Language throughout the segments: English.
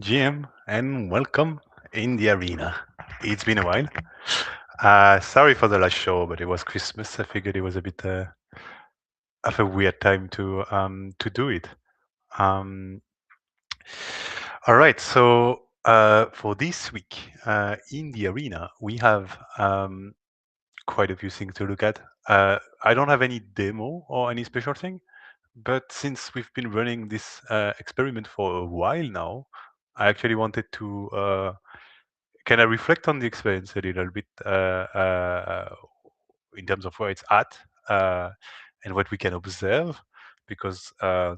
GM, and welcome in the arena. It's been a while. Sorry for the last show, but it was Christmas. I figured it was a bit of a weird time to do it. Um, all right, so for this week in the arena, we have quite a few things to look at. I don't have any demo or any special thing, but since we've been running this experiment for a while now, I actually wanted to can I reflect on the experience a little bit in terms of where it's at uh, and what we can observe? Because so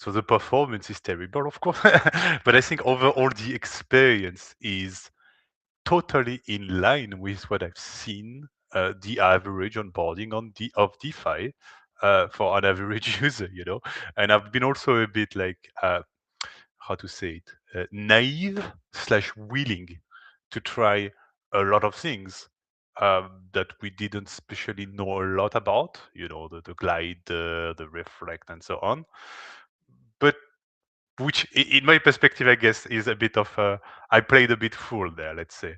the performance is terrible, of course, but I think overall the experience is totally in line with what I've seen the average onboarding of DeFi for an average user, And I've been also a bit like how to say it, naive slash willing to try a lot of things that we didn't especially know a lot about, the glide, the reflect, and so on. But which, in my perspective, I guess, is a bit of I played a bit fool there, let's say.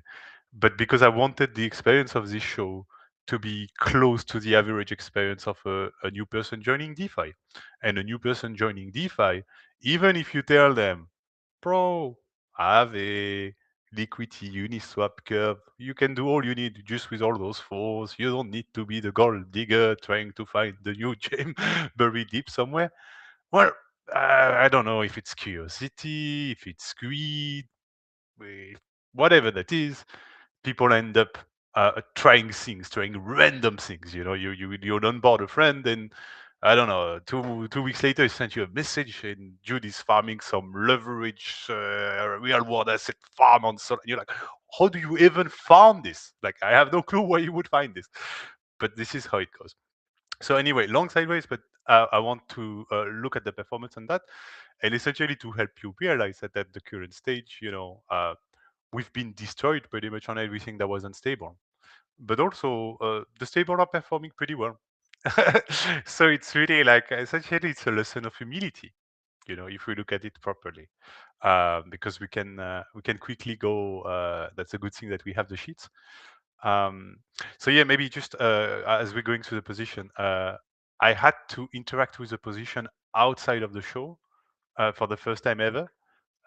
But because I wanted the experience of this show to be close to the average experience of a new person joining DeFi. And a new person joining DeFi, even if you tell them, bro, I have a liquidity Uniswap curve. You can do all you need just with all those fours. You don't need to be the gold digger trying to find the new gem buried deep somewhere. Well, I don't know if it's curiosity, if it's greed, eh, whatever that is. People end up trying things, trying random things. You onboard a friend, and I don't know. Two weeks later, he sent you a message, and Jude is farming some leverage real world asset farm on Sol. You're like, how do you even farm this? Like, I have no clue where you would find this, but this is how it goes. So anyway, long sideways, but I want to look at the performance on that, and essentially to help you realize that at the current stage, we've been destroyed pretty much on everything that was unstable. But also, the stable are performing pretty well. So it's really like essentially it's a lesson of humility, if we look at it properly, because we can quickly go. That's a good thing that we have the sheets. Um, so yeah, maybe just as we're going through the position, I had to interact with the position outside of the show for the first time ever.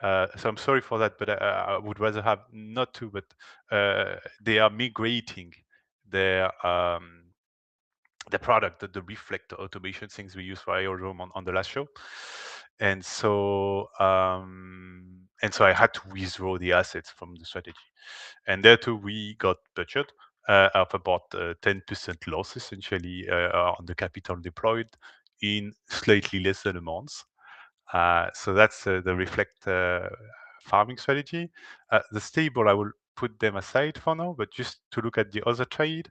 So I'm sorry for that, but I would rather have not to. But they are migrating their the product, the reflect automation things we use for Aerodrome on the last show, and so I had to withdraw the assets from the strategy, and there too we got budget of about 10% loss essentially on the capital deployed in slightly less than a month. So that's the reflect farming strategy. The stable, I will put them aside for now, but just to look at the other trade.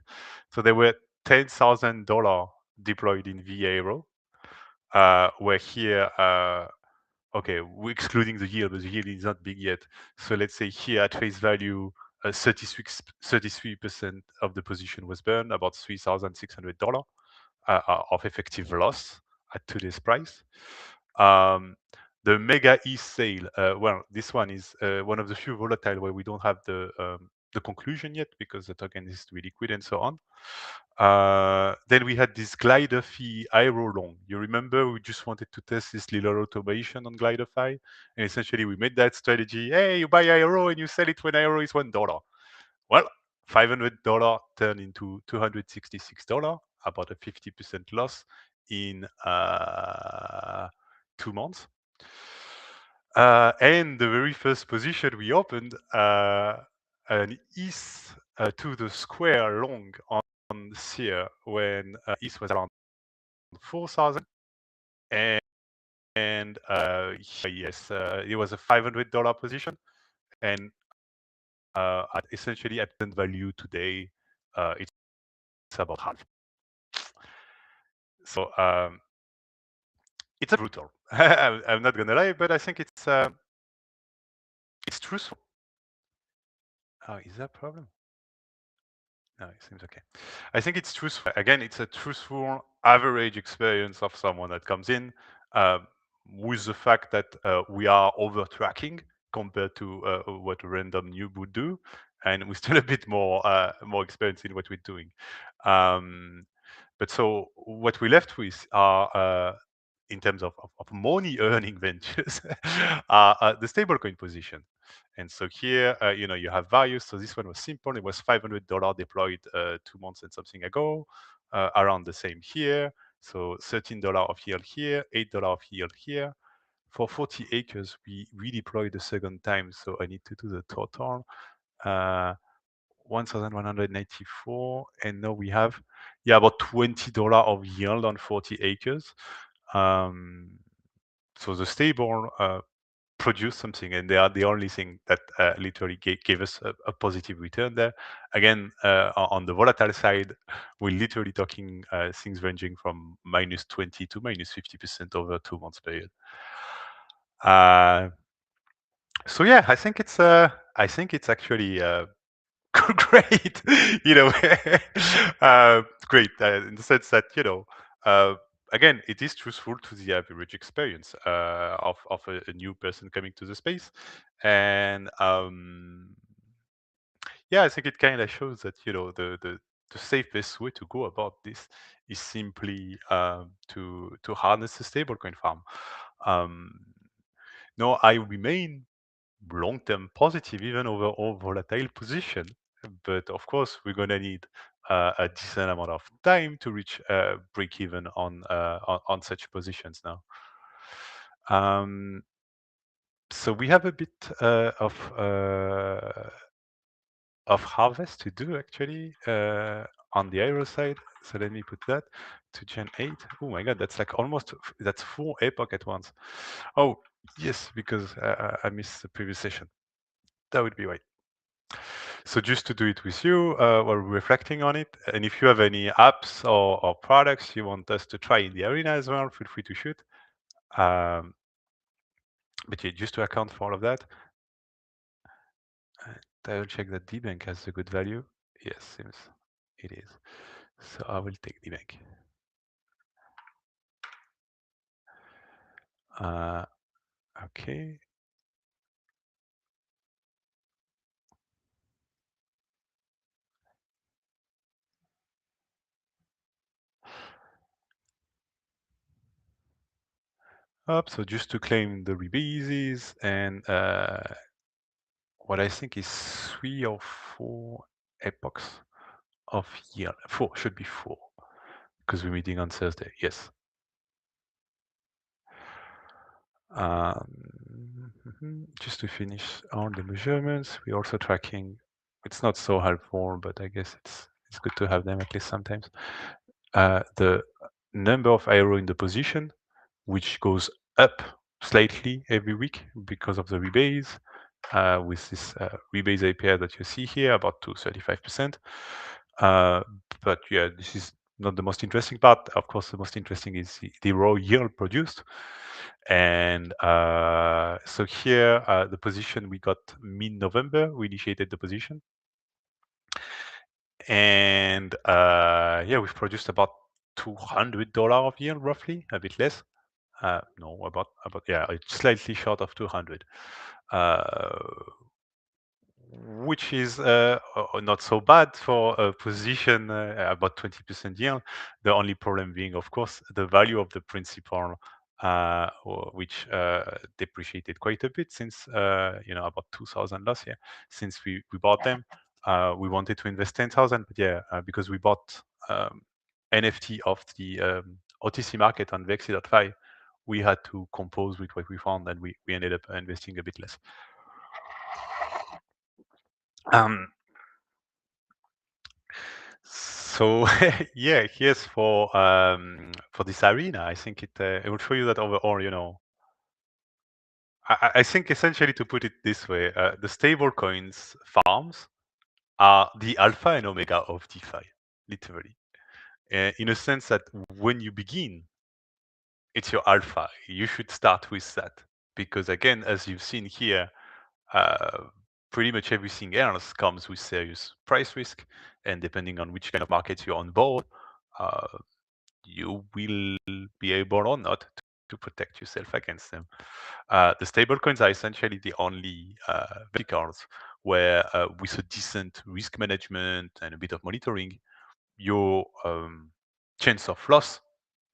So there were $10,000 deployed in VARO, where here, okay, we're excluding the yield, but the yield is not big yet. So let's say here at face value, 33% of the position was burned, about $3,600 of effective loss at today's price. The mega E sale, well, this one is one of the few volatile where we don't have the conclusion yet because the token is to be liquid and so on. Then we had this glider fee IRO long. You remember we just wanted to test this little automation on GliderFi, and essentially we made that strategy. Hey, you buy IRO and you sell it when IRO is $1. Well, $500 turned into $266, about a 50% loss in 2 months. And the very first position we opened, an ETH to the square long on Sear when ETH was around 4,000. And yes, it was a $500 position. And essentially at value today, it's about half. So it's brutal. I'm not gonna lie, but I think it's truthful. Oh, is that a problem? No, it seems okay. I think it's truthful. Again, it's a truthful average experience of someone that comes in with the fact that we are over tracking compared to what a random noob would do, and we're still a bit more experienced in what we're doing. But so what we're left with are in terms of money earning ventures are the stablecoin position. And so here, you have various. So this one was simple. It was $500 deployed 2 months and something ago, around the same here. So $13 of yield here, $8 of yield here. For 40 acres, we redeployed the second time. So I need to do the total. 1,194, and now we have about $20 of yield on 40 acres. So the stable produce something, and they are the only thing that literally gave us a positive return there. Again, on the volatile side, we're literally talking things ranging from -20 to -50% over a 2 months period. So yeah, I think it's actually great, great in the sense that again, it is truthful to the average experience of a new person coming to the space, and yeah, I think it kind of shows that the safest way to go about this is simply to harness the stablecoin farm. No, I remain long-term positive even over all volatile position, but of course we're going to need a decent amount of time to reach break even on such positions now. So we have a bit of harvest to do actually on the IRO side. So let me put that to Gen 8. Oh my god, that's like that's 4 epoch at once. Oh yes, because I missed the previous session. That would be right. So just to do it with you while we're reflecting on it, and if you have any apps or products you want us to try in the arena as well, feel free to shoot. But yeah, just to account for all of that, I will check that DBank has a good value. Yes, seems it is. So I will take DBank. Okay. So just to claim the rebases and what I think is 3 or 4 epochs of yield. 4 should be 4 because we're meeting on Thursday. Yes. Just to finish all the measurements, we're also tracking. It's not so helpful, but I guess it's good to have them at least sometimes. The number of IRO in the position, which goes up slightly every week because of the rebase, with this rebase API that you see here, about to 35%. But yeah, this is not the most interesting part. Of course, the most interesting is the raw yield produced. And so here, the position we got mid-November, we initiated the position. And yeah, we've produced about $200 of yield, roughly, a bit less. No, about yeah, it's slightly short of 200. Which is not so bad for a position about 20% yield. The only problem being, of course, the value of the principal, which depreciated quite a bit since about 2000 last year, since we bought them. We wanted to invest 10,000, but yeah, because we bought NFT of the OTC market on Vexi.fi, we had to compose with what we found, and we ended up investing a bit less. Um, So yeah, here's for this arena. I think it will show you that overall, I think essentially, to put it this way, the stable coins farms are the alpha and omega of DeFi, literally, in a sense that when you begin, it's your alpha. You should start with that because, again, as you've seen here, uh, pretty much everything else comes with serious price risk, and depending on which kind of markets you're on board, uh, you will be able or not to protect yourself against them. The stablecoins are essentially the only verticals where, with a decent risk management and a bit of monitoring, your chance of loss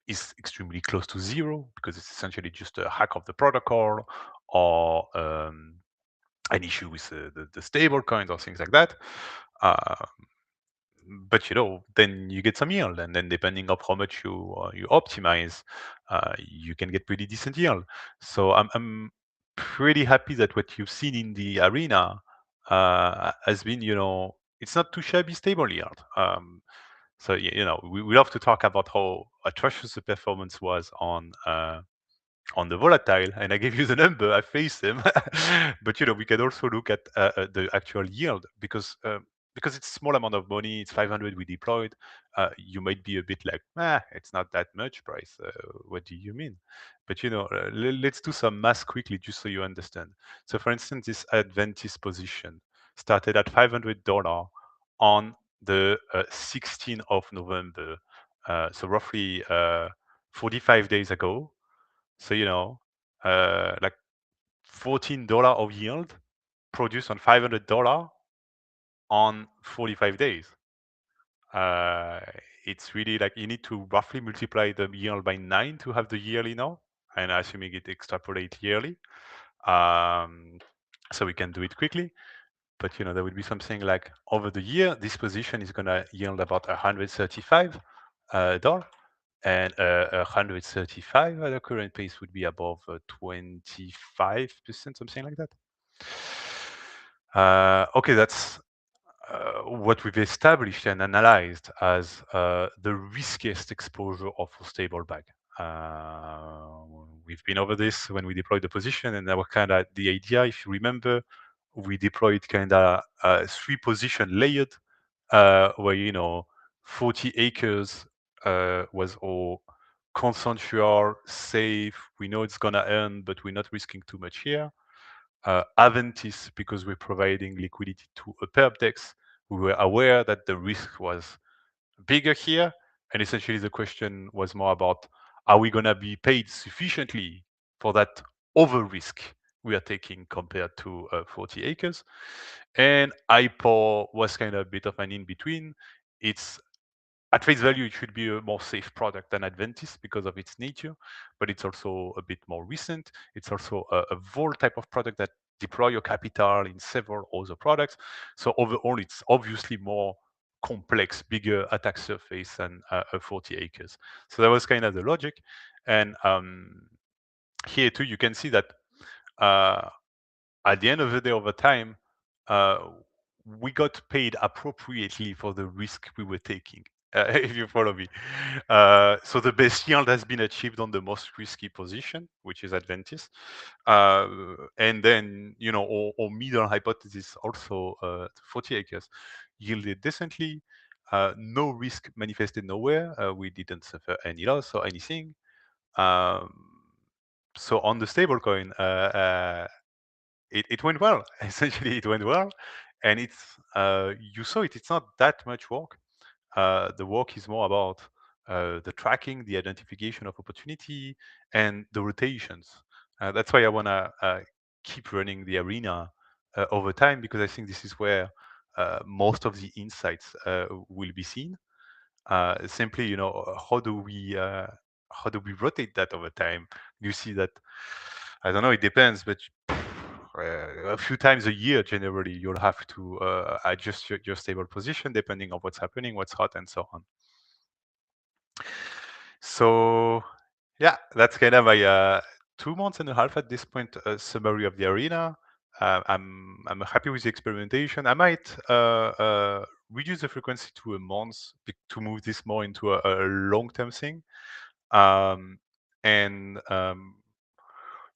is extremely close to zero because it's essentially just a hack of the protocol or an issue with the stable coins or things like that. Uh, but then you get some yield, and then depending on how much you optimize, you can get pretty decent yield. So I'm pretty happy that what you've seen in the arena has been, it's not too shabby stable yield. So we love to talk about how atrocious the performance was on the volatile, and I gave you the number. I faced them, but we can also look at the actual yield because it's a small amount of money. It's 500 we deployed. You might be a bit like, it's not that much price. What do you mean? But let's do some math quickly just so you understand. So, for instance, this Adventis position started at $500 on the 16th of November, so roughly 45 days ago. So, like $14 of yield produced on $500 on 45 days. It's really like you need to roughly multiply the yield by 9 to have the yearly now, and assuming it extrapolate yearly. So we can do it quickly, but there would be something like over the year, this position is gonna yield about $135. And 135 at the current pace would be above 25%, something like that. Okay, that's what we've established and analyzed as the riskiest exposure of a stable bag. We've been over this when we deployed the position, and that was kind of the idea. If you remember, we deployed kind of 3 position layered, where 40 acres was all consensual, safe. We know it's gonna earn, but we're not risking too much here. Aventis, because we're providing liquidity to a perp dex. We were aware that the risk was bigger here, and essentially the question was more about, are we gonna be paid sufficiently for that over risk we are taking compared to 40 acres? And IPO was kind of a bit of an in between. It's at face value, it should be a more safe product than Adventis because of its nature, but it's also a bit more recent. It's also a Vol type of product that deploy your capital in several other products. So overall, it's obviously more complex, bigger attack surface than 40 acres. So that was kind of the logic. And here too, you can see that uh, at the end of the day, over time, uh, we got paid appropriately for the risk we were taking. If you follow me. So the best yield has been achieved on the most risky position, which is Adventis. And then, our middle hypothesis also, 40 acres, yielded decently. No risk manifested nowhere. We didn't suffer any loss or anything. Um, so on the stablecoin, it went well. Essentially, it went well, and it's you saw it. It's not that much work. The work is more about the tracking, the identification of opportunity, and the rotations. That's why I want to keep running the arena over time, because I think this is where most of the insights will be seen. Simply, how do we rotate that over time? You see that, I don't know, it depends, but a few times a year, generally, you'll have to adjust your stable position depending on what's happening, what's hot, and so on. So, yeah, that's kind of my 2 months and a half at this point summary of the arena. I'm happy with the experimentation. I might reduce the frequency to a month to move this more into a long-term thing. And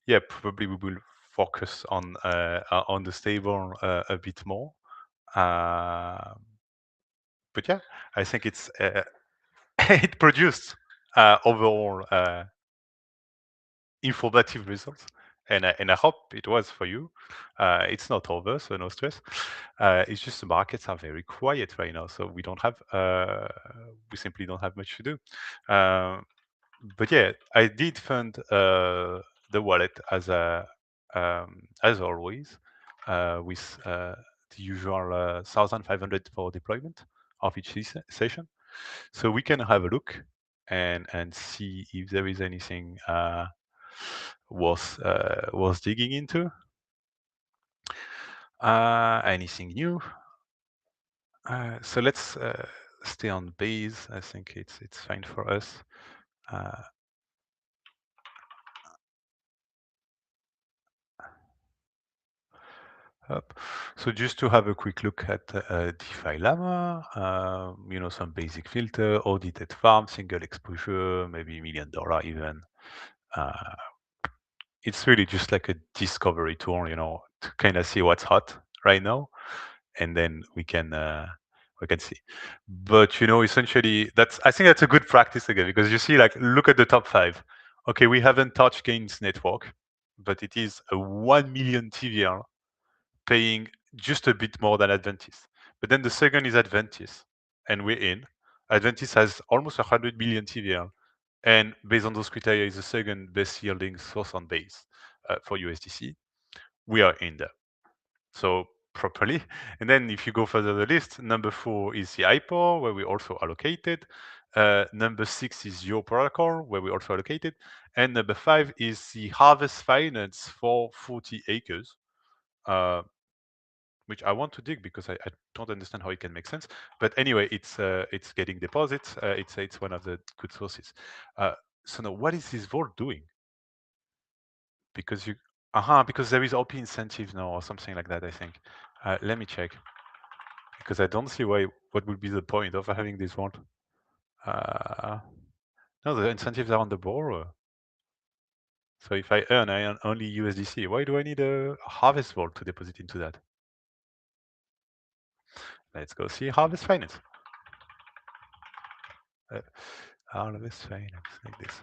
yeah, probably we will focus on the stable a bit more. But yeah, I think it's it produced overall informative results, and I hope it was for you. It's not over, so no stress. It's just the markets are very quiet right now, so we simply don't have much to do. But yeah, I did fund the wallet as always, with the usual 1,500 for deployment of each session. So we can have a look and see if there is anything worth digging into. Anything new? So let's stay on base. I think it's fine for us. Up. So just to have a quick look at DeFi Llama, some basic filter, audited farm, single exposure, maybe $1 million even. It's really just like a discovery tool, to kind of see what's hot right now, and then we can see. But essentially, I think that's a good practice again, because you see, like, look at the top 5. Okay, we haven't touched Gains Network, but it is a 1 million TVL, paying just a bit more than Adventis. But then the second is Adventis, and we're in. Adventis has almost 100 million TVL, and based on those criteria, is the second best yielding source on base for USDC. We are in there. So properly. And then if you go further the list, number 4 is the IPO, where we also allocated. Number 6 is your protocol, where we also allocated. And number 5 is the Harvest Finance for 40 acres. Which I want to dig, because I don't understand how it can make sense. But anyway, it's getting deposits. It's one of the good sources. So now, what is this vault doing? Because because there is OP incentive now or something like that, I think. Let me check, because I don't see what would be the point of having this vault. No, the incentives are on the board. So if I earn only USDC. Why do I need a Harvest vault to deposit into that? Let's go see Harvest Finance. Harvest Finance, like this.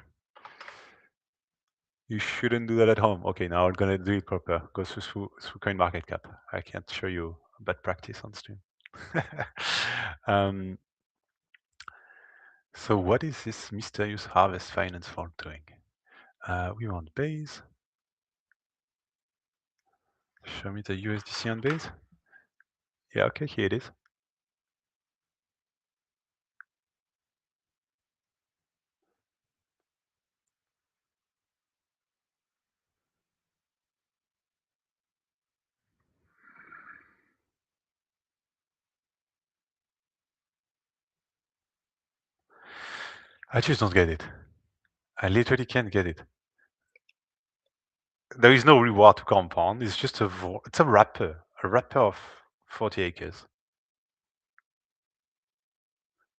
You shouldn't do that at home. Okay, now I'm gonna do it proper. Go through CoinMarketCap. I can't show you bad practice on stream. So what is this mysterious Harvest Finance vault doing? We want base. Show me the USDC on base. Yeah, okay, here it is. I just don't get it. I literally can't get it. There is no reward to compound. It's just a wrapper of 40 acres.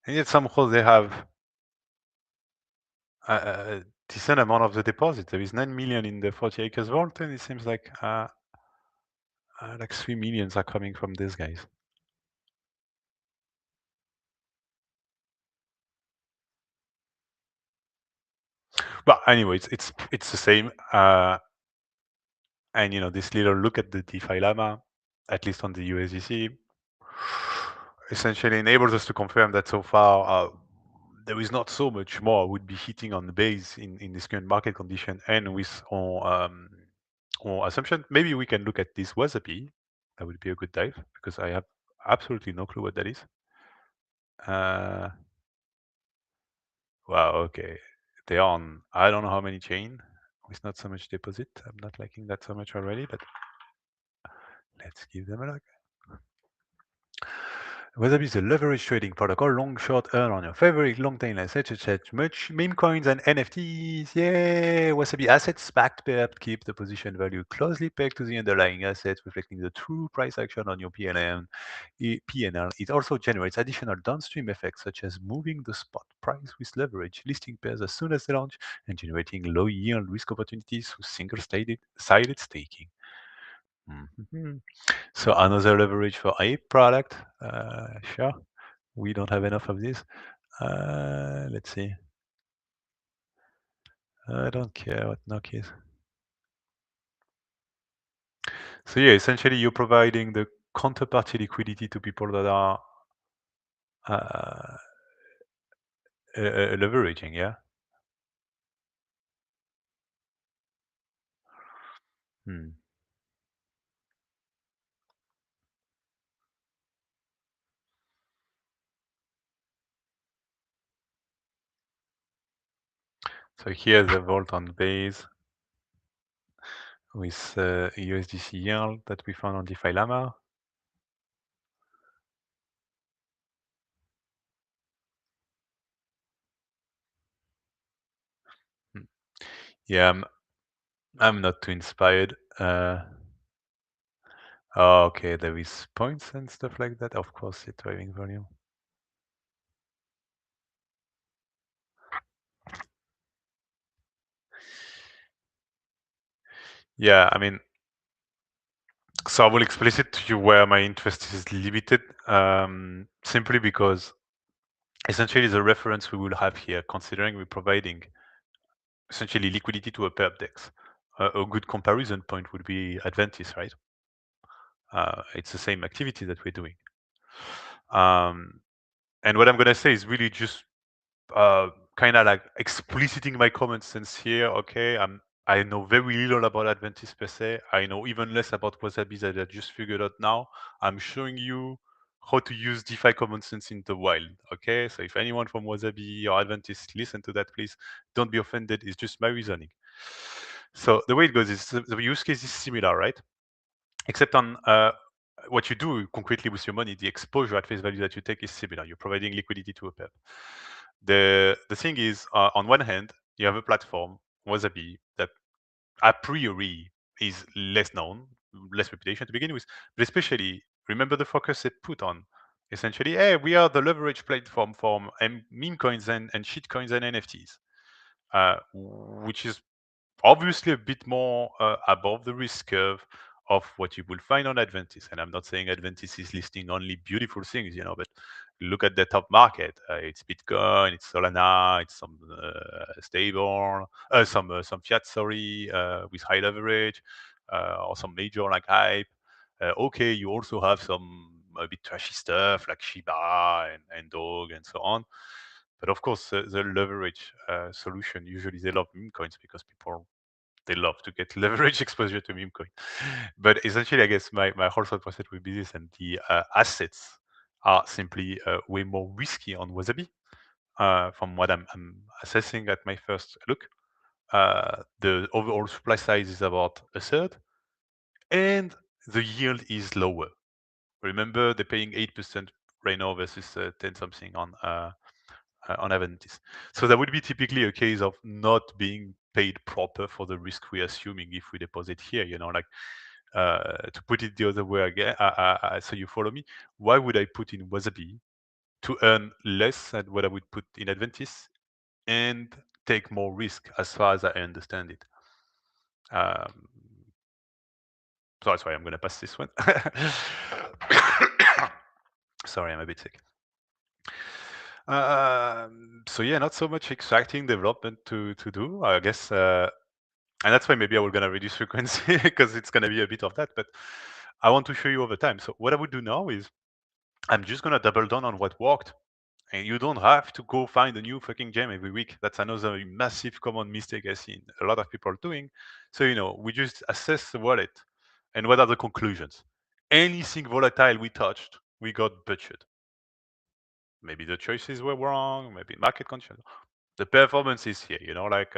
And yet somehow they have a decent amount of the deposit. There is 9 million in the 40 acres vault, and it seems like 3 millions are coming from these guys. But anyway, it's the same. And this little look at the DeFi Llama, at least on the USDC, essentially enables us to confirm that so far there is not so much more I would be hitting on the base in this current market condition and with our assumption. Maybe we can look at this Wasabi. That would be a good dive because I have absolutely no clue what that is. Wow, okay. They are on I don't know how many chain with not so much deposit. I'm not liking that so much already, but let's give them a look. Wasabi is a leverage trading protocol, long, short, earn on your favorite long tail assets such as much meme coins and NFTs. Yay! Wasabi assets backed perp keep the position value closely pegged to the underlying assets, reflecting the true price action on your PNL. PNL. It also generates additional downstream effects such as moving the spot price with leverage, listing pairs as soon as they launch, and generating low yield risk opportunities through single-sided staking. Mhm. So another leverage for a product. Sure, we don't have enough of this. Let's see. I don't care what knock is. So yeah, essentially you're providing the counterparty liquidity to people that are uh, leveraging. Yeah. Hmm. So here's the vault on base with USDC yield that we found on DeFi Llama. Hmm. Yeah, I'm not too inspired. Oh, okay, there is points and stuff like that. Of course, it's driving volume. Yeah, I mean, so I will explicit to you where my interest is limited, simply because essentially the reference we will have here, considering we're providing essentially liquidity to a perp DEX, a good comparison point would be Adventis, right? It's the same activity that we're doing. And what I'm going to say is really just kind of like expliciting my common sense here. Okay, I know very little about Adventist per se. I know even less about Wasabi that I just figured out now. I'm showing you how to use DeFi common sense in the wild. Okay, so if anyone from Wasabi or Adventist listen to that, please don't be offended. It's just my reasoning. So the way it goes is the use case is similar, right? Except on what you do concretely with your money, the exposure at face value that you take is similar. You're providing liquidity to a PEP. The thing is, on one hand, you have a platform, Wasabi, that a priori is less known, less reputation to begin with, but especially remember the focus it put on. Essentially, hey, we are the leverage platform for meme coins and shit coins and NFTs, which is obviously a bit more above the risk curve of what you will find on Adventis. And I'm not saying Adventis is listing only beautiful things, but look at the top market. It's Bitcoin, it's Solana, it's some stable, some fiat, sorry, with high leverage, or some major like hype. Okay, you also have some a bit trashy stuff like Shiba and Dog and so on. But of course, the leverage solution usually they love meme coins because people they love to get leverage exposure to meme coin. But essentially, I guess my whole thought process would be this, and the assets are simply way more risky on Wasabi. From what I'm assessing at my first look, the overall supply size is about a third, and the yield is lower. Remember, they're paying 8% right now versus 10 something on Aventis. So that would be typically a case of not being paid proper for the risk we're assuming if we deposit here. Like to put it the other way again. So you follow me? Why would I put in Wasabi to earn less than what I would put in Adventis and take more risk, as far as I understand it? Um, so that's why I'm going to pass this one. Sorry, I'm a bit sick. So yeah, not so much exciting development to do, I guess, and that's why maybe I was gonna reduce frequency because it's gonna be a bit of that. But I want to show you over time. So what I would do now is I'm just gonna double down on what worked And you don't have to go find a new fucking gem every week. That's another massive common mistake I've seen a lot of people doing. So, we just assess the wallet and what are the conclusions. Anything volatile we touched, we got butchered. Maybe the choices were wrong, maybe market conditions. The performance is here, like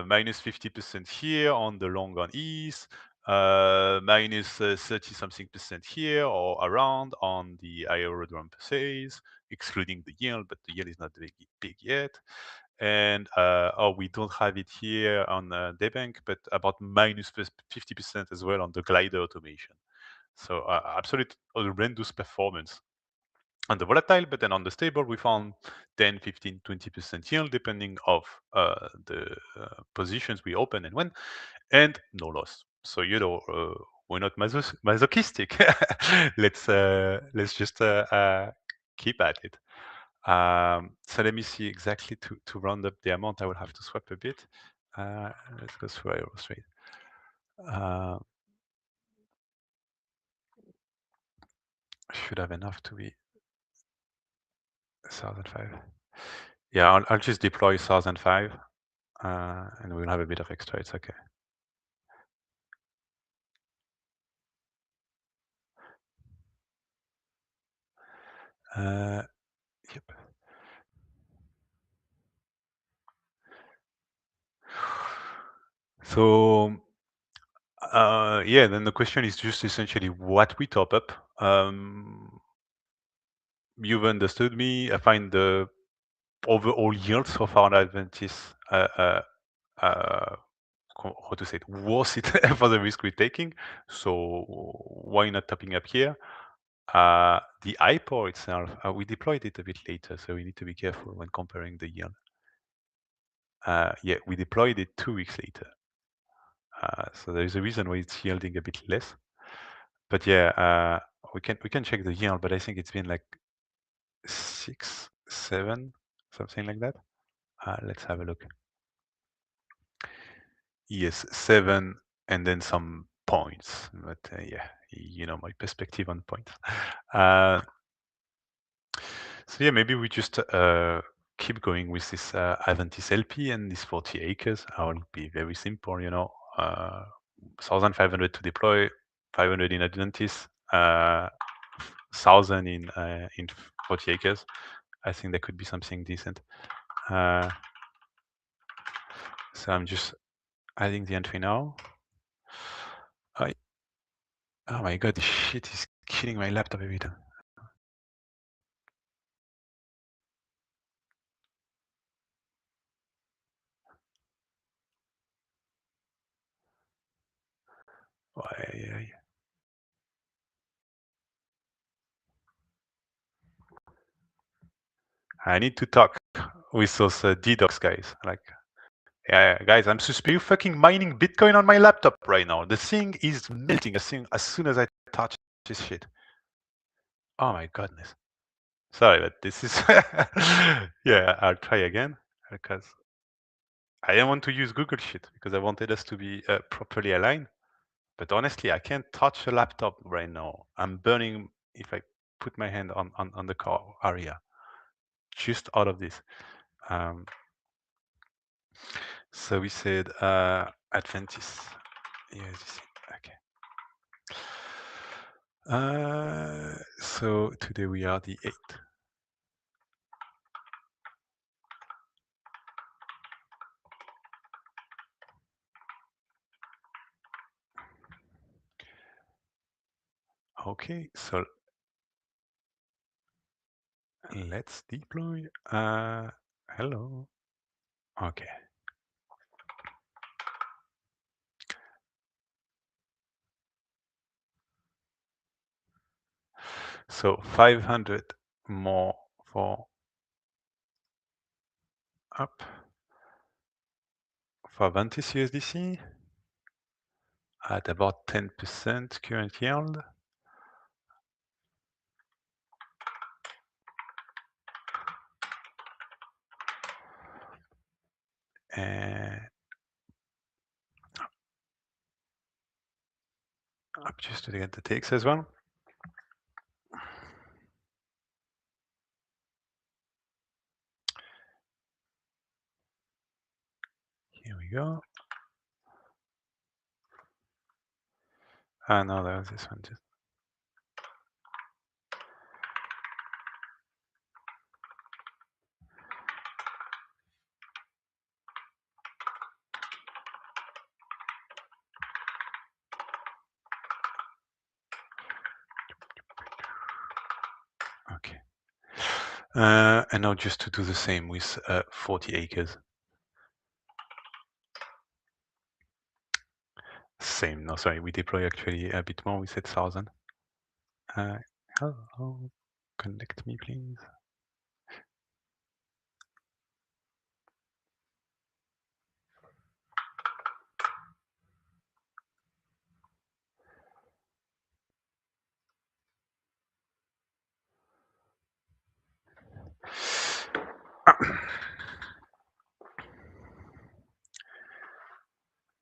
minus 50% here on the long on ETH, minus 30 something percent here or around on the Aerodrome Purchase, excluding the yield, but the yield is not big yet. And we don't have it here on Debank, but about minus 50% as well on the glider automation. So absolute horrendous performance on the volatile, but then on the stable, we found 10, 15, 20% yield, depending of the positions we open and when, and no loss. So, we're not masochistic. Let's just keep at it. So let me see exactly to round up the amount I will have to swap a bit. Let's go through Aero straight. Should have enough to be 1,005. Yeah, I'll just deploy 1,005, and we'll have a bit of extra. It's okay. Yep. So yeah, then the question is just essentially what we top up. You've understood me. I find the overall yield so far on Adventis, how to say it, worth it for the risk we're taking. So why not topping up here? The IPO itself, we deployed it a bit later, so we need to be careful when comparing the yield. Yeah, we deployed it 2 weeks later. So there's a reason why it's yielding a bit less. But yeah, we can check the yield, but I think it's been like 6, 7, something like that. Let's have a look. Yes, 7 and then some points. But yeah, my perspective on points. So yeah, maybe we just keep going with this Adventis LP and this 40 acres. I will be very simple, 1,500 to deploy, 500 in Adventis, 1,000 in 40 acres. I think that could be something decent. So I'm just adding the entry now. Oh my god, this shit is killing my laptop every time. I need to talk with those DDoS guys. Like, yeah, guys, I'm suspect you fucking mining Bitcoin on my laptop right now. The thing is melting as soon as I touch this shit. Oh my goodness. Sorry, but this is yeah, I'll try again because I didn't want to use Google shit because I wanted us to be properly aligned. But honestly, I can't touch a laptop right now. I'm burning if I put my hand on the car area. Just out of this. So we said Adventis. Yes, okay. So today we are the 8th. Okay, so let's deploy. Hello. Okay. So 500 more for up for Avantis USDC at about 10% current yield. And up just to get the takes as well. go. Ah, no, there's this one too. Okay. And now just to do the same with 40 acres. Same. No, sorry, we deploy actually a bit more. We said 1,000. Hello, connect me, please.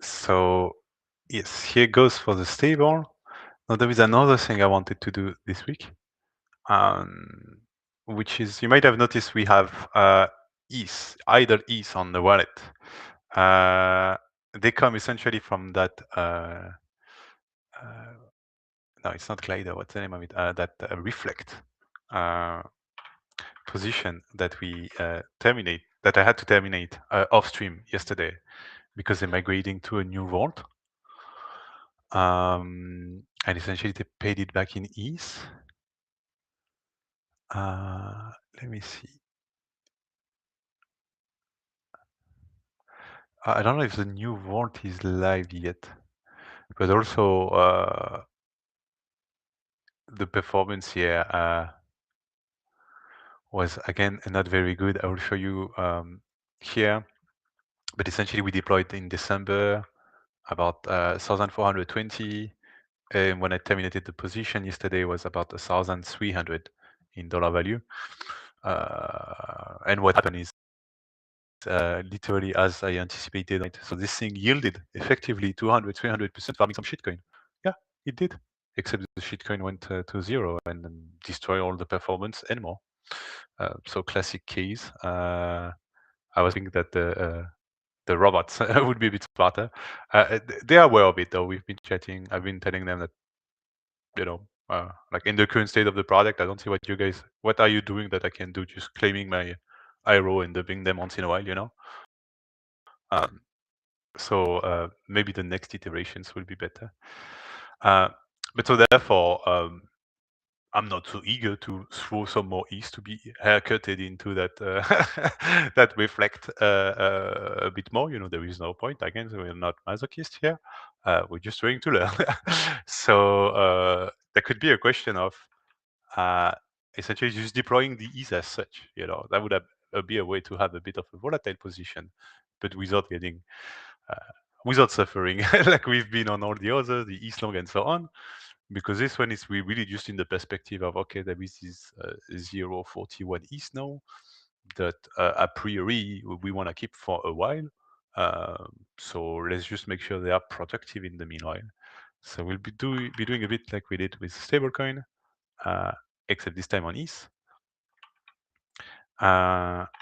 So yes, here goes for the stable. Now there is another thing I wanted to do this week, which is you might have noticed we have ETH, idle ETH on the wallet. They come essentially from that. No, it's not Glider. What's the name of it? That Reflect position that we terminate. That I had to terminate off stream yesterday because they're migrating to a new vault. And essentially they paid it back in ETH. Let me see. I don't know if the new vault is live yet, but also the performance here was again not very good. I will show you here, but essentially we deployed in December about 1,420, and when I terminated the position yesterday was about 1,300 in dollar value. And what happened is literally as I anticipated. Right? So this thing yielded effectively 200, 300% farming some shitcoin. Yeah, it did. Except the shitcoin went to zero and then destroyed all the performance and more. So classic case. I was thinking that the robots would be a bit smarter. They are aware of it though. We've been chatting. I've been telling them that, like in the current state of the product, I don't see what are you doing that I can do just claiming my IRO and dumping them once in a while, So maybe the next iterations will be better. But so therefore, I'm not so eager to throw some more ETH to be haircutted into that that reflect a bit more. There is no point. Again, so we're not masochist here. We're just trying to learn. So there could be a question of essentially just deploying the ETH as such. That would be a way to have a bit of a volatile position, but without getting without suffering like we've been on all the others, the ETH long and so on. Because this one is we really just in the perspective of, okay, there is this 0.41 ETH now that a priori we want to keep for a while. So let's just make sure they are productive in the meanwhile. So we'll be doing a bit like we did with stablecoin, except this time on ETH,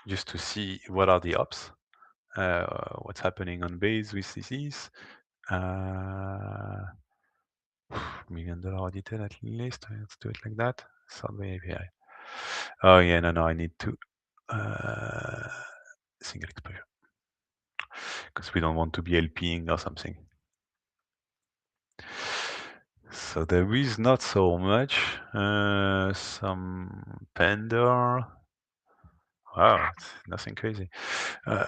just to see what are the ops, what's happening on base with this ETH. $1 million audited at least. Let's do it like that. Subway API. Oh yeah, no, I need to single exposure because we don't want to be LPing or something. So there is not so much. Some Panda. Wow, it's nothing crazy.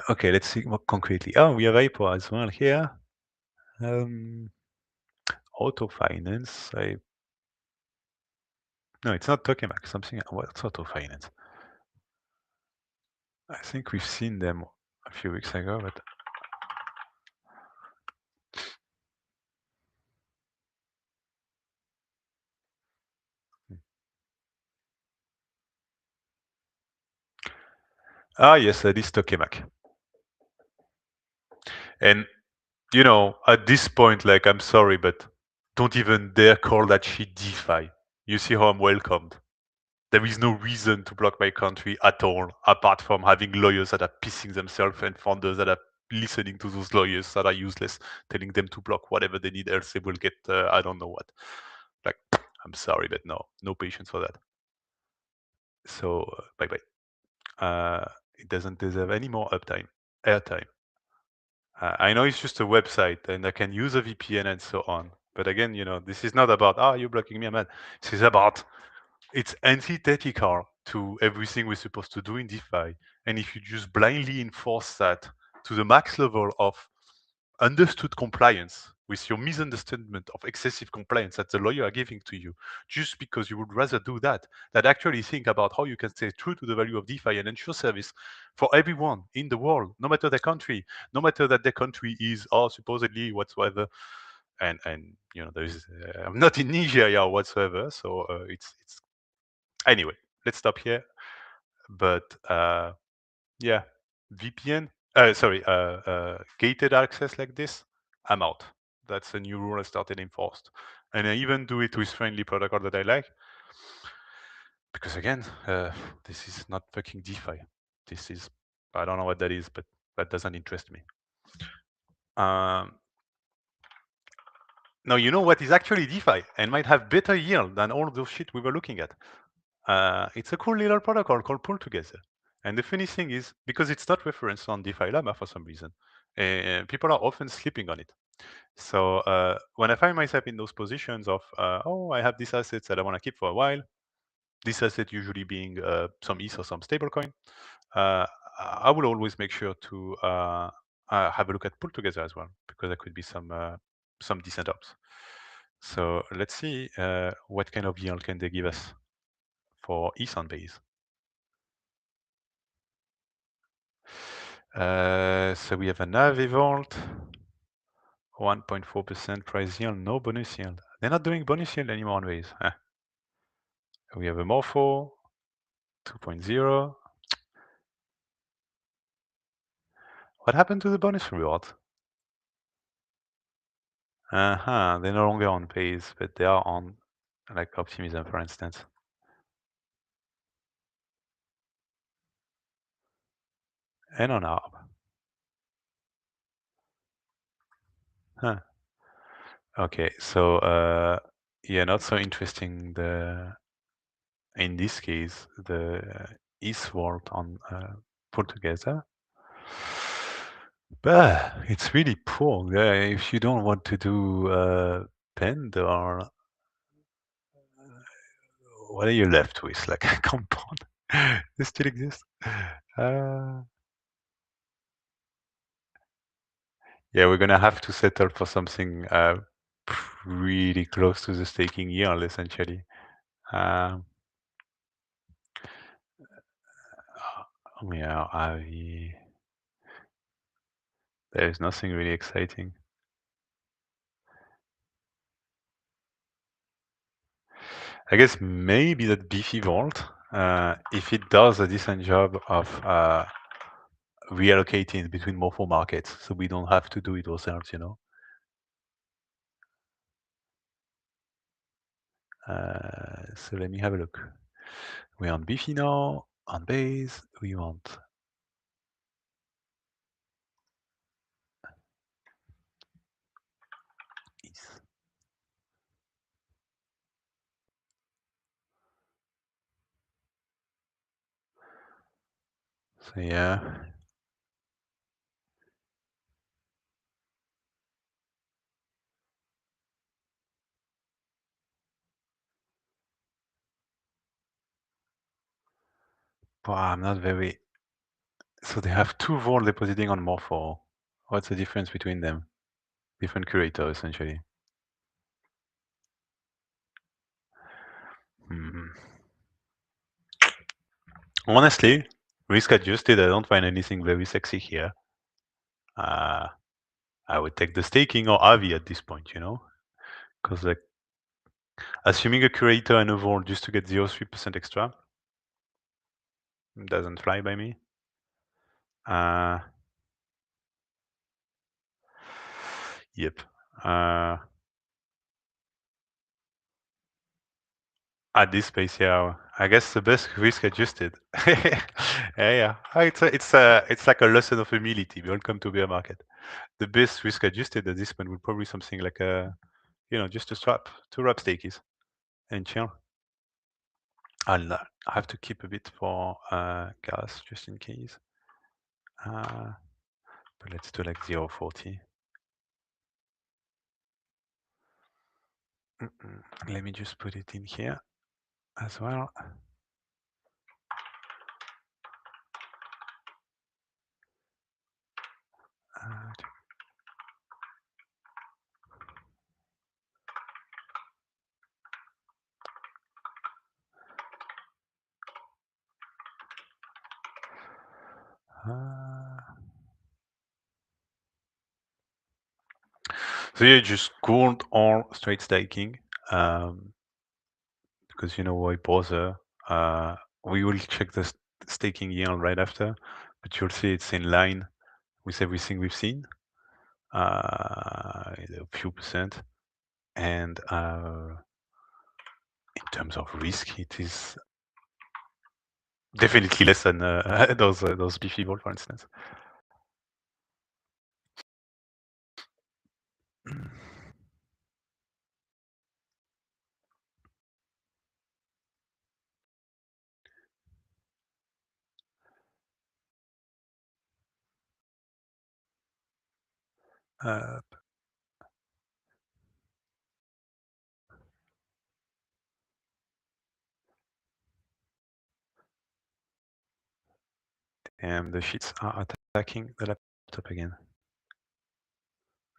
Okay, let's see more concretely. Oh, we have IPO as well here. Auto finance. No, it's not TokenBrice. Something. What's auto finance? I think we've seen them a few weeks ago, but yes, that is TokenBrice. And at this point, like, I'm sorry, but don't even dare call that shit DeFi. You see how I'm welcomed. There is no reason to block my country at all, apart from having lawyers that are pissing themselves and founders that are listening to those lawyers that are useless, telling them to block whatever they need, else they will get I don't know what. Like, I'm sorry, but no patience for that. So bye bye. It doesn't deserve any more airtime. I know it's just a website and I can use a VPN and so on. But again, this is not about, you're blocking me, man. This is about, it's antithetical to everything we're supposed to do in DeFi. And if you just blindly enforce that to the max level of understood compliance with your misunderstanding of excessive compliance that the lawyer are giving to you, just because you would rather do that than actually think about how you can stay true to the value of DeFi and ensure service for everyone in the world, no matter their country, no matter that their country is supposedly whatsoever. And there's I'm not in Nigeria whatsoever, so it's anyway. Let's stop here. But yeah, VPN. Sorry, gated access like this. I'm out. That's a new rule I started enforced, and I even do it with friendly protocol that I like. Because again, this is not fucking DeFi. This is, I don't know what that is, but that doesn't interest me. Now you know what is actually DeFi and might have better yield than all those shit we were looking at. It's a cool little protocol called Pull Together. And the funny thing is, because it's not referenced on DeFi Llama for some reason, people are often sleeping on it. So when I find myself in those positions of, I have these assets that I want to keep for a while, this asset usually being some ETH or some stablecoin, I will always make sure to have a look at Pull Together as well, because there could be some decent ops. So let's see what kind of yield can they give us for ETH on base. So we have an Aave Vault, 1.4% price yield, no bonus yield. They're not doing bonus yield anymore on base. We have a Morpho, 2.0. What happened to the bonus reward? They're no longer on base, but they are on like optimism, for instance. And on ARB. Huh. Okay, so yeah, not so interesting. In this case, the ETH vault on Pull Together. But it's really poor. If you don't want to do Pend or what are you left with? Like a compound? This still exists? Yeah, we're gonna have to settle for something pretty close to the staking yield, essentially. Yeah, there's nothing really exciting. I guess maybe that Beefy Vault, if it does a decent job of reallocating between Morpho markets, so we don't have to do it ourselves, So let me have a look. We're on Beefy now, on base, we want ETH. So yeah. But I'm not very. So they have two vault depositing on Morpho. What's the difference between them? Different curator, essentially. Honestly, risk adjusted, I don't find anything very sexy here. I would take the staking or Avi at this point, because like assuming a curator and a vault just to get 0.3% extra doesn't fly by me. Yep. At this pace, yeah, I guess the best risk adjusted. Yeah. It's like a lesson of humility. Welcome to bear market. The best risk adjusted at this point would probably something like a, just a swap, two wrap stakies and chill. I'll have to keep a bit for gas just in case. But let's do like 0.40. Let me just put it in here as well. So yeah, just cold or straight staking, because why bother? We will check the staking yield right after, but you'll see it's in line with everything we've seen, a few percent, and in terms of risk, it is definitely less than those beefy ball, for instance. And the sheets are attacking the laptop again.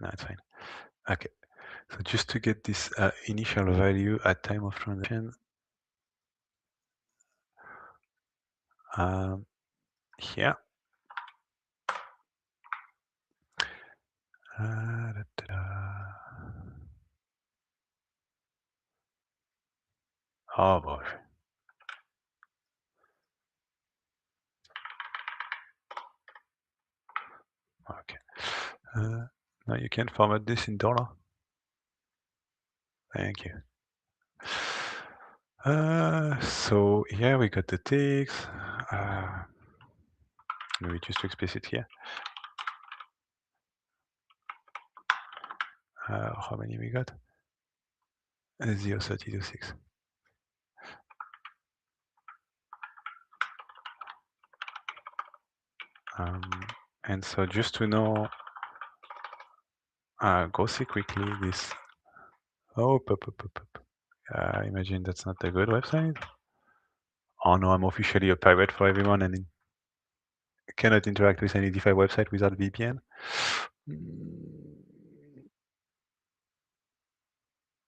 No, it's fine. Okay. So just to get this initial value at time of transaction, here. Oh boy. Okay. Now you can format this in dollar. Thank you. So here we got the ticks. Maybe just to explicit here. How many we got? 0.326. And so just to know, go see quickly this. Oh, I imagine that's not a good website. Oh no, I'm officially a pirate for everyone and cannot interact with any DeFi website without VPN.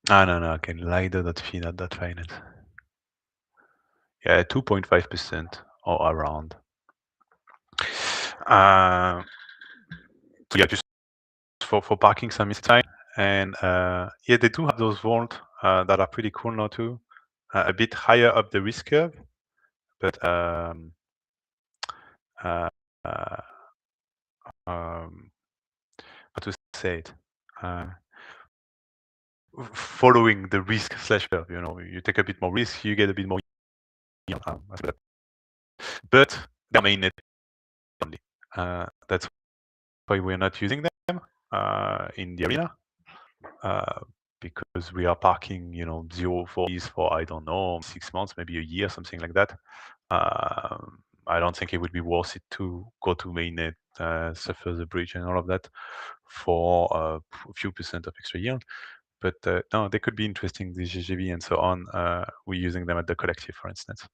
No, I can lido.fi, not .finance. Yeah, 2.5% or around. So yeah, just for parking some time. And yeah, they do have those vaults that are pretty cool now too. A bit higher up the risk curve, but how to say it? Following the risk slash curve, you take a bit more risk, you get a bit more yield. But they're mainnet only. That's why we're not using them in the arena. Because we are parking, 0.40s for, I don't know, 6 months, maybe a year, something like that. I don't think it would be worth it to go to mainnet, suffer the bridge and all of that for a few percent of extra yield. But no, they could be interesting, the GGV and so on. We're using them at the collective, for instance.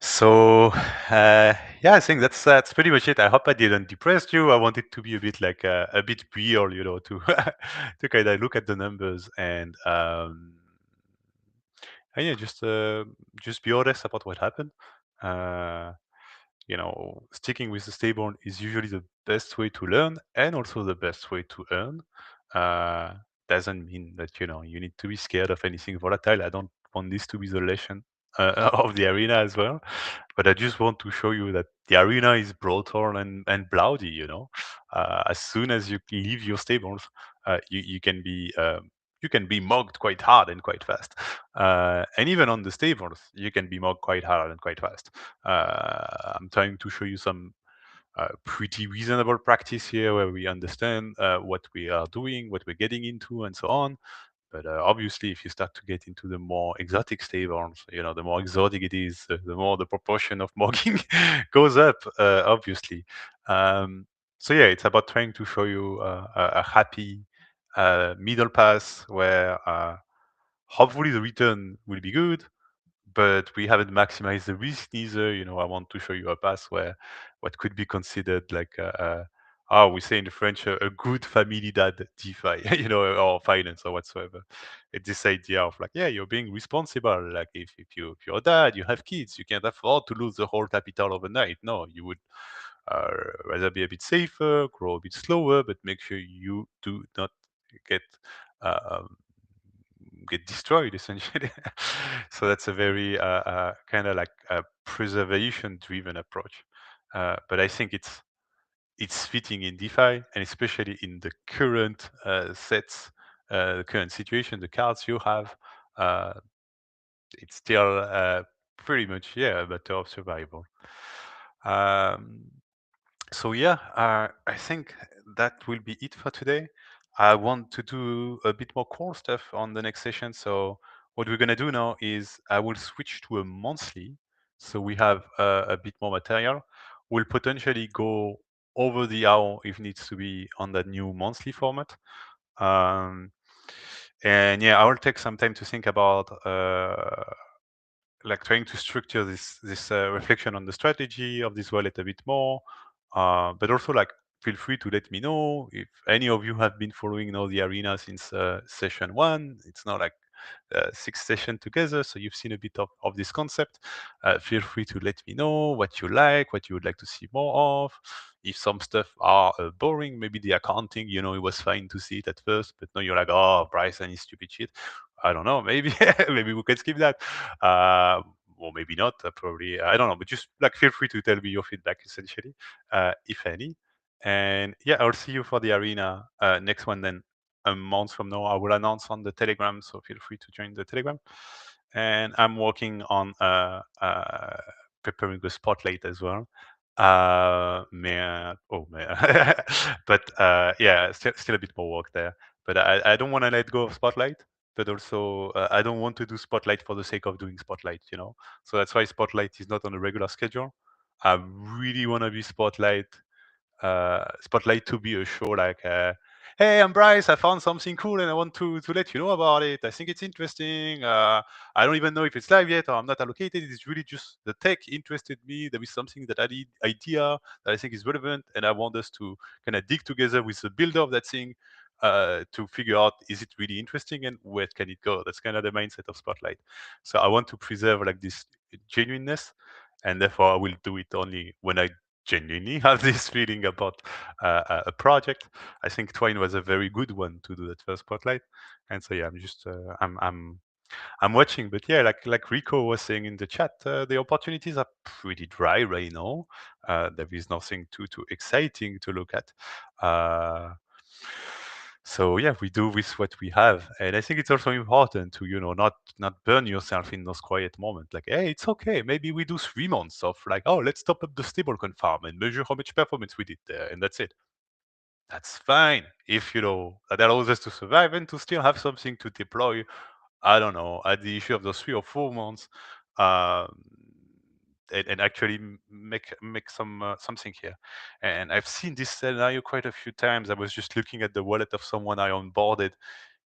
So yeah, I think that's pretty much it. I hope I didn't depress you. I wanted to be a bit like a bit real, to to kind of look at the numbers and yeah, just be honest about what happened. Sticking with the stable is usually the best way to learn and also the best way to earn. Doesn't mean that you need to be scared of anything volatile. I don't want this to be the lesson of the arena as well, but I just want to show you that the arena is brutal and bloody. As soon as you leave your stables, you can be you can be mugged quite hard and quite fast. And even on the stables, you can be mugged quite hard and quite fast. I'm trying to show you some pretty reasonable practice here where we understand what we are doing, what we're getting into, and so on. But obviously, if you start to get into the more exotic stables, the more exotic it is, the more the proportion of mugging goes up, obviously. So yeah, it's about trying to show you a happy middle path where hopefully the return will be good, but we haven't maximized the risk neither. I want to show you a path where what could be considered like we say in French, a good family dad DeFi, or finance or whatsoever. It's this idea of like, yeah, you're being responsible. Like if you're a dad, you have kids, you can't afford to lose the whole capital overnight. No, you would uh, rather be a bit safer, grow a bit slower, but make sure you do not get um, get destroyed essentially. So that's a very kind of like a preservation driven approach. But I think it's fitting in DeFi, and especially in the current sets, the current situation, the cards you have. Uh, it's still pretty much, yeah, a matter of survival. Um, so yeah, I think that will be it for today. I want to do a bit more core stuff on the next session. So what we're gonna do now is I will switch to a monthly, so we have a bit more material. We'll potentially go over the hour if needs to be on that new monthly format. Um, and yeah, I will take some time to think about like trying to structure this reflection on the strategy of this wallet a bit more, but also like feel free to let me know if any of you have been following now the arena since session one. It's not like six sessions together, so you've seen a bit of this concept. Feel free to let me know what you like, what you would like to see more of. If some stuff are boring, maybe the accounting, it was fine to see it at first, but now you're like, oh, Bryce and his stupid shit. I don't know, maybe maybe we can skip that, or maybe not. Probably, I don't know, but just like feel free to tell me your feedback essentially, if any. And yeah, I'll see you for the arena next one then a month from now. I will announce on the Telegram, so feel free to join the Telegram. And I'm working on preparing the spotlight as well. Man, oh man, but yeah, still a bit more work there. But I don't want to let go of spotlight. But also, I don't want to do spotlight for the sake of doing spotlight. So that's why spotlight is not on a regular schedule. I really want to be spotlight to be a show like, hey, I'm Bryce, I found something cool and I want to let you know about it. I think it's interesting. I don't even know if it's live yet or I'm not allocated. It's really just the tech interested me. There is something that I need idea that I think is relevant, and I want us to kind of dig together with the builder of that thing to figure out, is it really interesting and where can it go. That's kind of the mindset of spotlight. So I want to preserve like this genuineness, and therefore I will do it only when I genuinely have this feeling about a project. I think Twine was a very good one to do that first spotlight, and so yeah, I'm just I'm watching. But yeah, like Rico was saying in the chat, the opportunities are pretty dry right now. There is nothing too exciting to look at. So yeah, we do with what we have, and I think it's also important to not burn yourself in those quiet moments. Like, hey, it's okay. Maybe we do 3 months of like, oh, let's top up the stablecoin farm and measure how much performance we did there, and that's it. That's fine if that allows us to survive and to still have something to deploy. I don't know, at the issue of those 3 or 4 months, um, and actually make something here. And I've seen this scenario quite a few times. I was just looking at the wallet of someone I onboarded.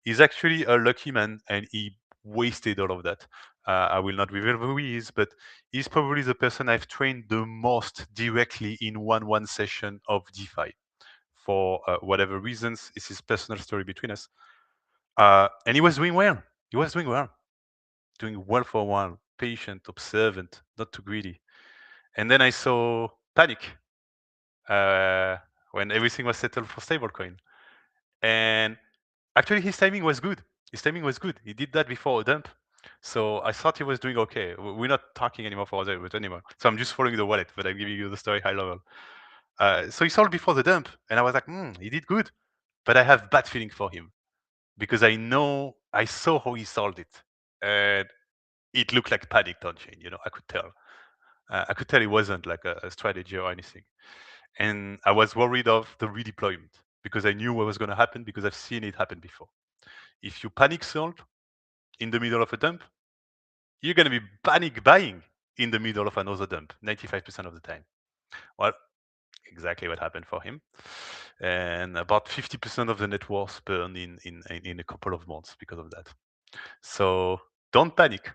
He's actually a lucky man, and he wasted all of that. I will not reveal who he is, but he's probably the person I've trained the most directly in one session of DeFi for whatever reasons. It's his personal story between us. And he was doing well. He was doing well for a while, patient, observant, not too greedy. And then I saw panic uh, when everything was settled for stablecoin. And actually, his timing was good. His timing was good. He did that before a dump. So I thought he was doing okay. We're not talking anymore for that anymore. So I'm just following the wallet, but I'm giving you the story high level. So he sold before the dump, and I was like, he did good, but I have bad feeling for him. because I saw how he solved it, and it looked like panicked on chain. I could tell. I could tell it wasn't like a strategy or anything. And I was worried of the redeployment because I knew what was going to happen because I've seen it happen before. If you panic solve in the middle of a dump, you're going to be panic buying in the middle of another dump 95% of the time. Well, exactly what happened for him. And about 50% of the net worth burned in a couple of months because of that. So don't panic.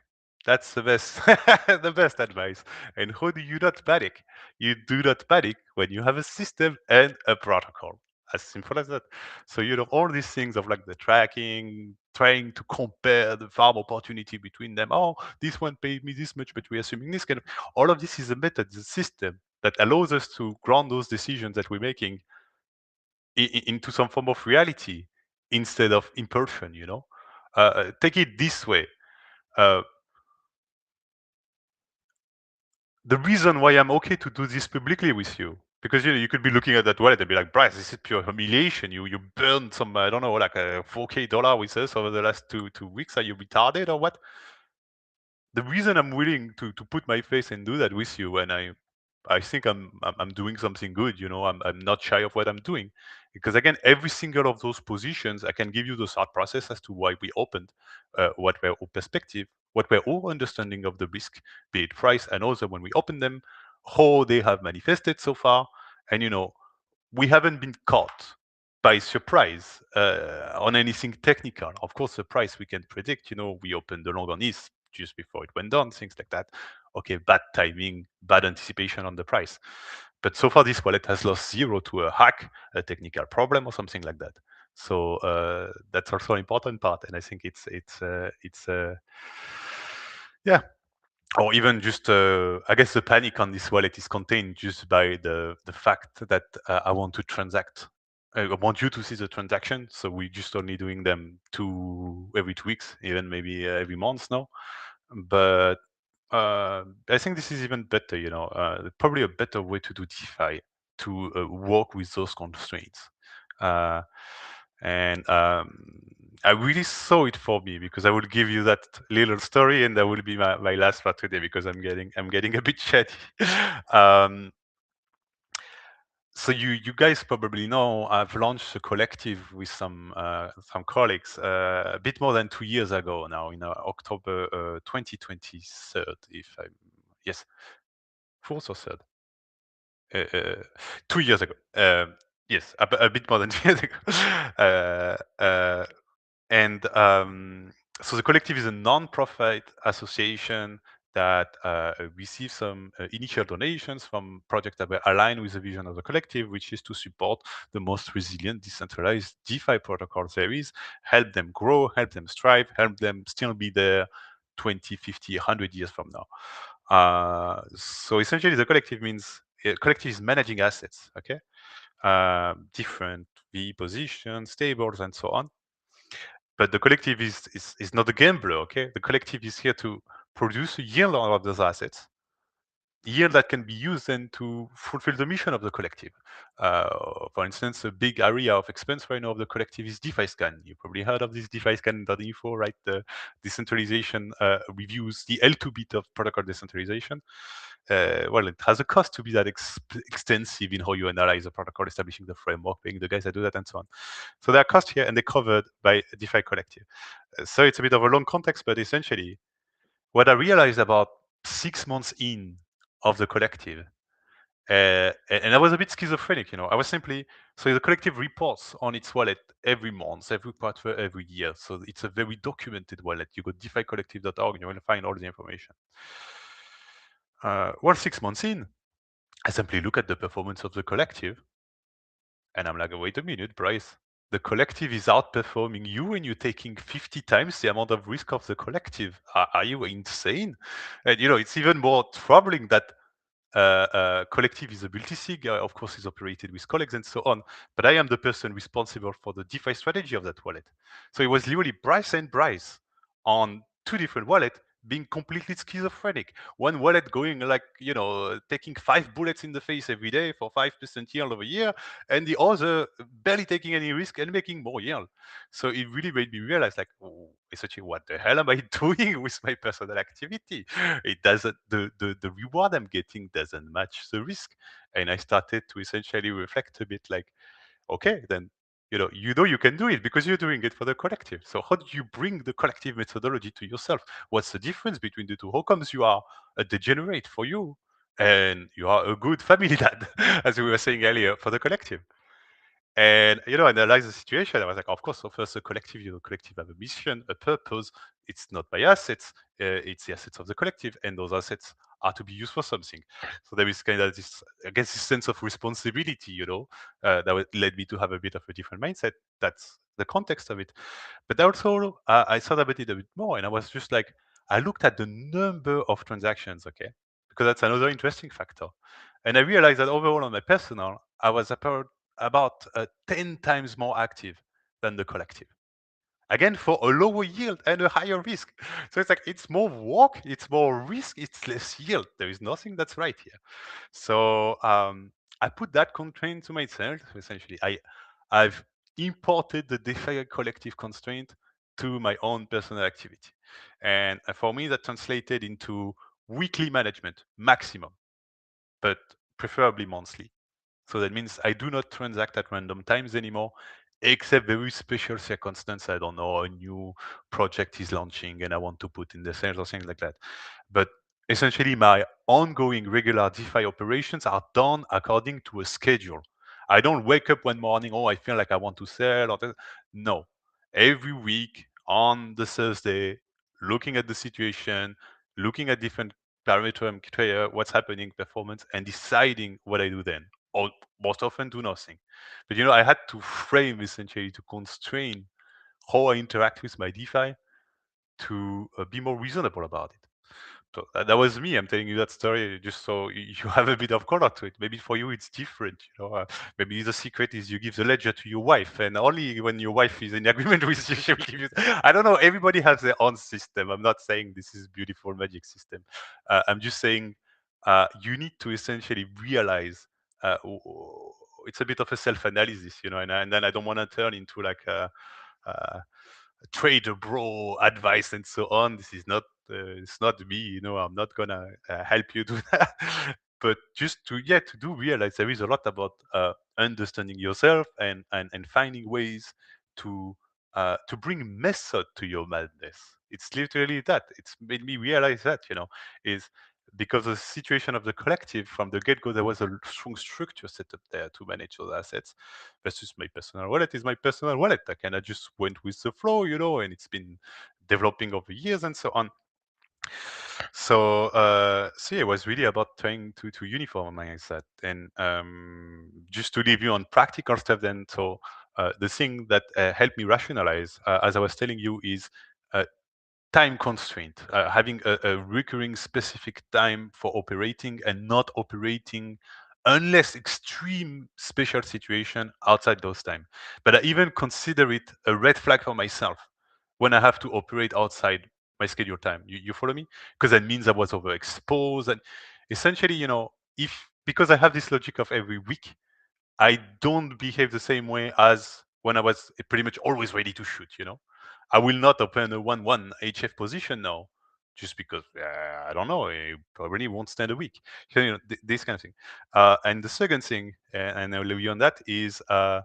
That's the best, the best advice. And how do you not panic? You do not panic when you have a system and a protocol. As simple as that. So all these things of like the tracking, trying to compare the farm opportunity between them. Oh, this one paid me this much, but we're assuming this kind of. All of this is a method, a system that allows us to ground those decisions that we're making into some form of reality instead of impulsion. Take it this way. Uh, the reason why I'm okay to do this publicly with you, because you could be looking at that wallet and be like, Bryce, this is pure humiliation. You burned some, I don't know, like a $4K with us over the last two weeks. Are you retarded or what? The reason I'm willing to put my face and do that with you, and I think I'm doing something good. I'm not shy of what I'm doing, because again, every single of those positions, I can give you the thought process as to why we opened, what were our perspective, what were our understanding of the risk, be it price and also when we opened them, how they have manifested so far, and we haven't been caught by surprise on anything technical. Of course, the price we can predict. We opened the long on ETH just before it went down, things like that. Okay, bad timing, bad anticipation on the price. But so far, this wallet has lost zero to a hack, a technical problem, or something like that. So that's also an important part, and I think yeah, or even just I guess the panic on this wallet is contained just by the fact that I want to transact. I want you to see the transaction, so we're just only doing them every 2 weeks, even maybe every month now. But I think this is even better. Probably a better way to do DeFi to work with those constraints. Uh, and I really saw it for me because I will give you that little story, and that will be my last part today because I'm getting a bit chatty. um, so you guys probably know I've launched a collective with some colleagues a bit more than 2 years ago now in October 2023, if I yes, fourth or third. 2 years ago. Yes, a bit more than 2 years ago. Uh, uh, and so the collective is a non-profit association that receives some initial donations from projects that were aligned with the vision of the collective, which is to support the most resilient decentralized DeFi protocols there is, help them grow, help them strive, help them still be there 20, 50, 100 years from now. So essentially, the collective means collective is managing assets, okay? Different V positions, tables, and so on. But the collective is not a gambler, okay? The collective is here to produce a yield out of those assets, yield that can be used then to fulfill the mission of the collective. For instance, a big area of expense right now of the collective is DeFi Scan. You probably heard of this DeFi Scan.info, right? The decentralization reviews the L2 bit of protocol decentralization. Well, it has a cost to be that extensive in how you analyze a protocol, establishing the framework, paying the guys that do that, and so on. So there are costs here, and they're covered by DeFi Collective. So it's a bit of a long context, but essentially, what I realized about 6 months in of the collective, and I was a bit schizophrenic, I was simply so the collective reports on its wallet every month, every quarter, every year. So it's a very documented wallet. You go deficollective.org and you will find all the information. Well, 6 months in, I simply look at the performance of the collective, and I'm like, wait a minute, Bryce. The collective is outperforming you, and you're taking 50 times the amount of risk of the collective. Are you insane? And it's even more troubling that collective is a multi-sig, of course, is operated with colleagues and so on. But I am the person responsible for the DeFi strategy of that wallet. So it was literally Bryce and Bryce on two different wallets being completely schizophrenic. One wallet going like, taking 5 bullets in the face every day for 5% yield over year, and the other barely taking any risk and making more yield. So it really made me realize, like, oh, essentially, what the hell am I doing with my personal activity? It doesn't, the reward I'm getting doesn't match the risk. And I started to essentially reflect a bit like, okay, then you can do it because you're doing it for the collective. So how do you bring the collective methodology to yourself? What's the difference between the two? How comes you are a degenerate for you and you are a good family dad, as we were saying earlier, for the collective? And analyze the situation. I was like, of course, so first, the collective, collective have a mission, a purpose. It's not my assets, it's the assets of the collective, and those assets are to be used for something. So there is kind of this, I guess, this sense of responsibility, that led me to have a bit of a different mindset. That's the context of it. But also, I thought about it a bit more, and I was just like, I looked at the number of transactions, okay, because that's another interesting factor, and I realized that overall on my personal, I was about 10 times more active than the collective. Again, for a lower yield and a higher risk. So it's like, it's more work, it's more risk, it's less yield. There is nothing that's right here. So I put that constraint to myself. Essentially, I've imported the DeFi collective constraint to my own personal activity, and for me that translated into weekly management maximum, but preferably monthly. So that means I do not transact at random times anymore, except very special circumstance. I don't know, a new project is launching and I want to put in the sales or things like that. But essentially, my ongoing regular DeFi operations are done according to a schedule. I don't wake up one morning, oh, I feel like I want to sell. No. Every week on the Thursday, looking at the situation, looking at different parameter and criteria, what's happening, performance, and deciding what I do then. Or most often do nothing. But I had to frame essentially to constrain how I interact with my DeFi to be more reasonable about it. So that was me. I'm telling you that story just so you have a bit of color to it. Maybe for you it's different. Maybe the secret is you give the ledger to your wife, and only when your wife is in agreement with you, she will give you. I don't know. Everybody has their own system. I'm not saying this is beautiful magic system. I'm just saying you need to essentially realize. It's a bit of a self-analysis, and then I don't want to turn into like a trader bro advice and so on. This is not it's not me, I'm not gonna help you do that. But just to do realize there is a lot about understanding yourself and finding ways to bring method to your madness. It's literally that. It's made me realize that, is because of the situation of the collective from the get-go, there was a strong structure set up there to manage those assets, versus my personal wallet is my personal wallet. I kind of just went with the flow, and it's been developing over years and so on. So yeah, it was really about trying to uniformize that. And just to leave you on practical stuff then, so the thing that helped me rationalize, as I was telling you, is uh, time constraint, having a recurring specific time for operating and not operating unless extreme special situation outside those time. But I even consider it a red flag for myself when I have to operate outside my scheduled time. You follow me? Because that means I was overexposed. And essentially, if because I have this logic of every week, I don't behave the same way as when I was pretty much always ready to shoot. I will not open a 1-1 HF position now just because I don't know, it probably won't stand a week. So, this kind of thing. And the second thing, and I'll leave you on that, is the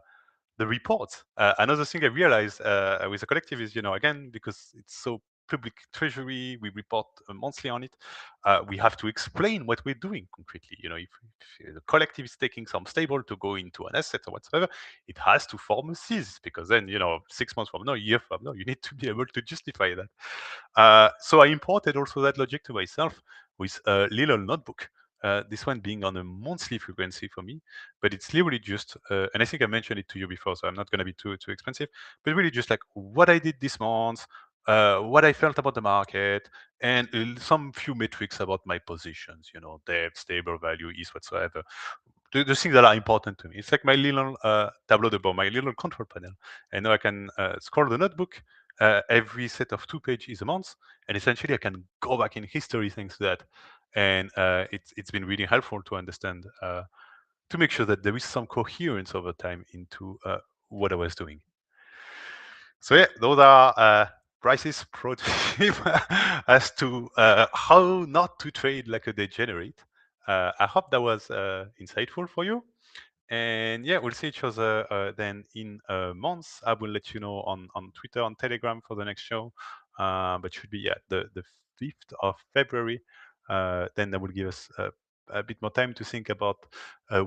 reports. Another thing I realized with the collective is, again, because it's so public treasury, we report monthly on it. We have to explain what we're doing concretely. If the collective is taking some stable to go into an asset or whatsoever, it has to form a thesis, because then, 6 months from now, a year from now, you need to be able to justify that. So I imported also that logic to myself with a little notebook. This one being on a monthly frequency for me, but it's literally just, and I think I mentioned it to you before, so I'm not going to be too expensive, but really just like what I did this month, what I felt about the market, and some few metrics about my positions, depth, stable value, is whatsoever. The things that are important to me. It's like my little tableau de bord, my little control panel. And now I can scroll the notebook, every set of 2 pages a month, and essentially I can go back in history thanks to that. And it's been really helpful to understand, to make sure that there is some coherence over time into what I was doing. So yeah, those are Bryce's pro tip as to how not to trade like a degenerate. I hope that was insightful for you. And yeah, we'll see each other then in months. I will let you know on Twitter, on Telegram for the next show. But should be the 5th of February. Then that will give us a bit more time to think about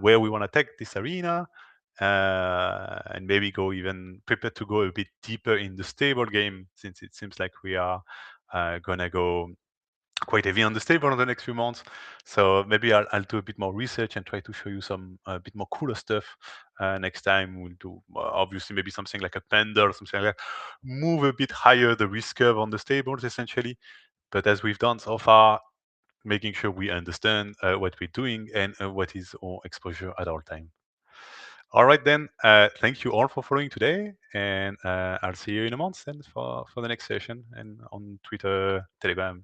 where we want to take this arena, and maybe go even prepare to go a bit deeper in the stable game, since it seems like we are gonna go quite heavy on the stable in the next few months. So maybe I'll do a bit more research and try to show you some a bit more cooler stuff next time. We'll do obviously maybe something like a panda or something like that. Move a bit higher the risk curve on the stables essentially. But as we've done so far, making sure we understand what we're doing and what is our exposure at all time. All right then. Thank you all for following today, and I'll see you in a month then for the next session and on Twitter, Telegram.